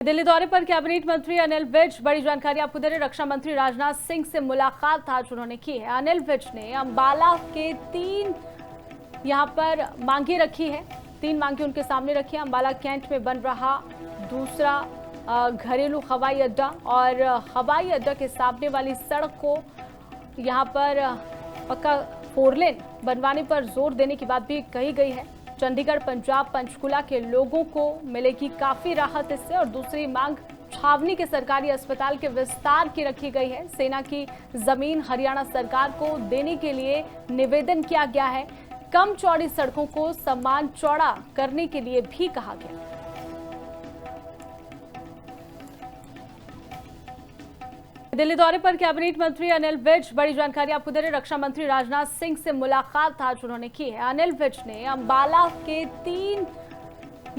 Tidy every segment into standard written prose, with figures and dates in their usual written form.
दिल्ली दौरे पर कैबिनेट मंत्री अनिल विज, बड़ी जानकारी आपको दे रहे। रक्षा मंत्री राजनाथ सिंह से मुलाकात आज उन्होंने की है। अनिल विज ने अंबाला के 3 यहां पर मांगे रखी है। 3 मांगे उनके सामने रखी है। अंबाला कैंट में बन रहा दूसरा घरेलू हवाई अड्डा और हवाई अड्डा के सामने वाली सड़क को यहां पर पक्का 4 लेन बनवाने पर जोर देने की बात भी कही गई है। चंडीगढ़, पंजाब, पंचकुला के लोगों को मिलेगी काफी राहत इससे। और दूसरी मांग छावनी के सरकारी अस्पताल के विस्तार की रखी गई है। सेना की जमीन हरियाणा सरकार को देने के लिए निवेदन किया गया है। कम चौड़ी सड़कों को समान चौड़ा करने के लिए भी कहा गया। दिल्ली दौरे पर कैबिनेट मंत्री अनिल विज, बड़ी जानकारी आपको दे रहे। रक्षा मंत्री राजनाथ सिंह से मुलाकात आज उन्होंने की है। अनिल विज ने अंबाला के 3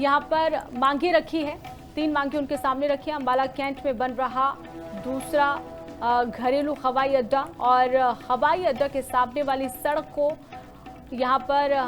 यहां पर मांगे रखी है। 3 मांगे उनके सामने रखी है। अंबाला कैंट में बन रहा दूसरा घरेलू हवाई अड्डा और हवाई अड्डा के सामने वाली सड़क को यहां पर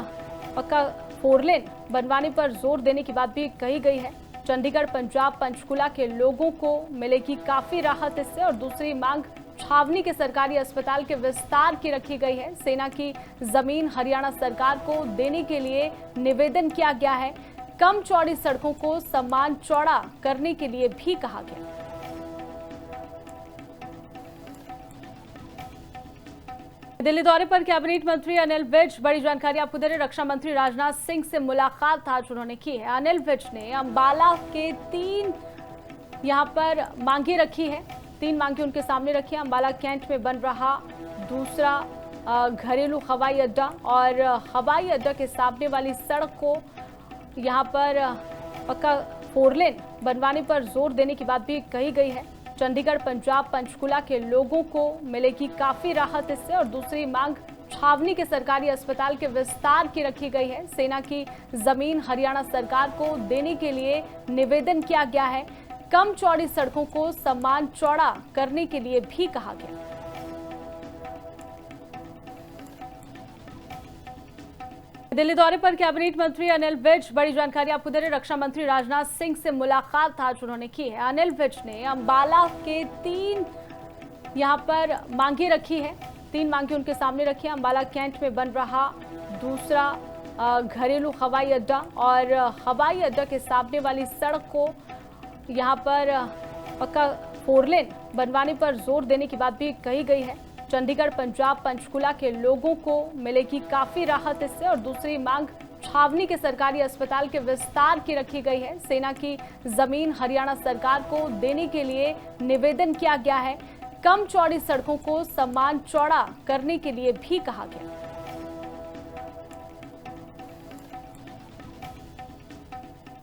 पक्का 4 लेन बनवाने पर जोर देने की बात भी कही गई है। चंडीगढ़, पंजाब, पंचकुला के लोगों को मिलेगी काफी राहत इससे। और दूसरी मांग छावनी के सरकारी अस्पताल के विस्तार की रखी गई है। सेना की जमीन हरियाणा सरकार को देने के लिए निवेदन किया गया है। कम चौड़ी सड़कों को समान चौड़ा करने के लिए भी कहा गया। दिल्ली दौरे पर कैबिनेट मंत्री अनिल विज, बड़ी जानकारी आपको दे रहे। रक्षा मंत्री राजनाथ सिंह से मुलाकात आज उन्होंने की है। अनिल विज ने अंबाला के 3 यहां पर मांगे रखी है। 3 मांगे उनके सामने रखी है। अंबाला कैंट में बन रहा दूसरा घरेलू हवाई अड्डा और हवाई अड्डा के सामने वाली सड़क को यहां पर पक्का 4 लेन बनवाने पर जोर देने की बात भी कही गई है। चंडीगढ़, पंजाब, पंचकुला के लोगों को मिलेगी काफी राहत इससे। और दूसरी मांग छावनी के सरकारी अस्पताल के विस्तार की रखी गई है। सेना की जमीन हरियाणा सरकार को देने के लिए निवेदन किया गया है। कम चौड़ी सड़कों को समान चौड़ा करने के लिए भी कहा गया। दिल्ली दौरे पर कैबिनेट मंत्री अनिल विज, बड़ी जानकारी आपको दे रहे। रक्षा मंत्री राजनाथ सिंह से मुलाकात आज उन्होंने की है। अनिल विज ने अंबाला के 3 यहां पर मांगे रखी है। 3 मांगे उनके सामने रखी है। अंबाला कैंट में बन रहा दूसरा घरेलू हवाई अड्डा और हवाई अड्डा के सामने वाली सड़क को यहां पर पक्का 4 लेन बनवाने पर जोर देने की बात भी कही गई है। चंडीगढ़, पंजाब, पंचकुला के लोगों को मिलेगी काफी राहत इससे। और दूसरी मांग छावनी के सरकारी अस्पताल के विस्तार की रखी गई है। सेना की जमीन हरियाणा सरकार को देने के लिए निवेदन किया गया है। कम चौड़ी सड़कों को समान चौड़ा करने के लिए भी कहा गया।